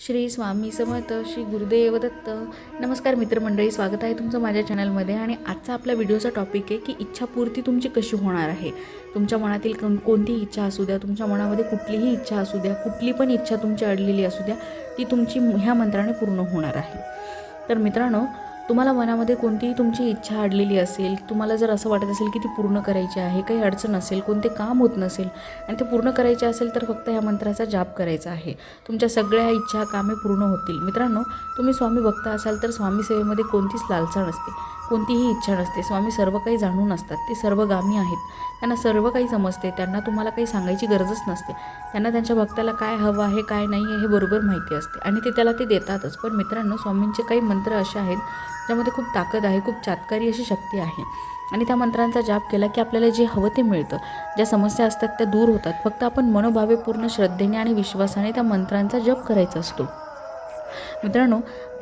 श्री स्वामी समर्थ, श्री गुरुदेव दत्त. नमस्कार मित्रमंडळी, स्वागत आहे तुमचं माझ्या चॅनलमध्ये. आणि आजचा आपला व्हिडिओचा टॉपिक आहे की इच्छापूर्ती तुमची कशी होणार आहे. तुमच्या मनातील कोणतीही इच्छा असू द्या, तुमच्या मनामध्ये कुठलीही इच्छा असू द्या, कुठली पण इच्छा तुमची अडलेली असू द्या, ती तुमची ह्या मंत्राने पूर्ण होणार आहे. तर मित्रांनो, तुम्हाला मनामध्ये कोणतीही तुमची इच्छा अडलेली असेल, तुम्हाला जर असं वाटत असेल की ती पूर्ण करायची आहे, काही अडचण असेल, कोणते काम होत नसेल आणि ते पूर्ण करायचे असेल, तर फक्त ह्या मंत्राचा जाप करायचा आहे. तुमच्या सगळ्या इच्छा कामे पूर्ण होतील. मित्रांनो, तुम्ही स्वामी भक्त असाल तर स्वामी सेवेमध्ये कोणतीच लालसा नसते, कोणतीही इच्छा नसते. स्वामी सर्व काही जाणून असतात, ते सर्वगामी आहेत, त्यांना सर्व काही समजते. त्यांना तुम्हाला काही सांगायची गरजच नसते. त्यांना त्यांच्या भक्ताला काय हवं आहे, काय नाही आहे हे बरोबर माहिती असते आणि ते त्याला ते देतातच. पण मित्रांनो, स्वामींचे काही मंत्र असे आहेत ज्यामध्ये खूप ताकद आहे, खूप चमत्कारी अशी शक्ती आहे आणि त्या मंत्रांचा जाप केला की आपल्याला जे हवं ते मिळतं. ज्या समस्या असतात त्या दूर होतात. फक्त आपण मनोभावे पूर्ण श्रद्धेने आणि विश्वासाने त्या मंत्रांचा जप करायचा असतो. मित्रांनो,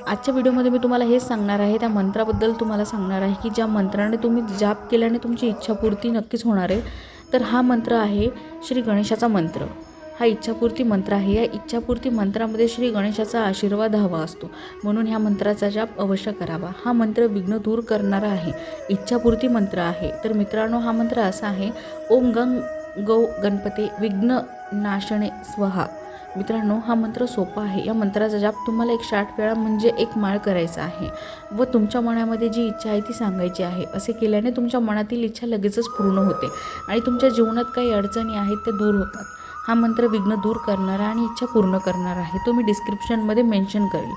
आजच्या व्हिडिओमध्ये मी तुम्हाला हेच सांगणार आहे, त्या मंत्राबद्दल तुम्हाला सांगणार आहे की ज्या मंत्राने तुम्ही जाप केल्याने तुमची इच्छापूर्ती नक्कीच होणार आहे. तर हा मंत्र आहे श्री गणेशाचा मंत्र. हा इच्छापूर्ती मंत्र आहे. या इच्छापूर्ती मंत्रामध्ये श्री गणेशाचा आशीर्वाद हवा असतो, म्हणून ह्या मंत्राचा जाप अवश्य करावा. हा मंत्र विघ्न दूर करणारा आहे, इच्छापूर्ती मंत्र आहे. तर मित्रांनो, हा मंत्र असा आहे, ओम गंग गौ गणपते विघ्न नाशने स्वहा. मित्रांनो, हा मंत्र सोपा आहे. या मंत्राचा जाप तुम्हाला 160 वेळा म्हणजे एक माळ करायचा आहे व तुमच्या मनामध्ये जी इच्छा आहे ती सांगायची आहे. असे केल्याने तुमच्या मनातील इच्छा लगेचच पूर्ण होते आणि तुमच्या जीवनात काही अडचणी आहेत त्या दूर होतात. हा मंत्र विघ्न दूर करणारा आणि इच्छा पूर्ण करणारा आहे. तो मी डिस्क्रिप्शनमध्ये मेन्शन करेल.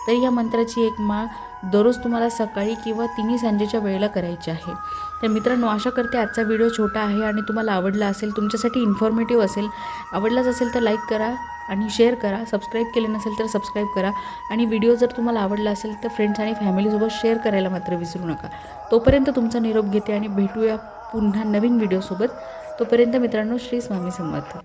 तर या मंत्राची एक माळ दररोज तुम्हाला सकाळी किंवा तिन्ही सांजेच्या वेळेला करायची आहे. तर मित्रांनो, आशा करते आजचा व्हिडिओ छोटा आहे आणि तुम्हाला आवडला असेल, तुमच्यासाठी इन्फॉर्मेटिव्ह असेल. आवडलाच असेल तर लाईक करा आणि शेअर करा. सबस्क्राईब केले नसेल तर सबस्क्राईब करा आणि व्हिडिओ जर तुम्हाला आवडला असेल तर फ्रेंड्स आणि फॅमिलीसोबत शेअर करायला मात्र विसरू नका. तोपर्यंत तुमचा निरोप घेते आणि भेटूया पुन्हा नवीन व्हिडिओसोबत. तोपर्यंत मित्रांनो, श्री स्वामी समर्थ.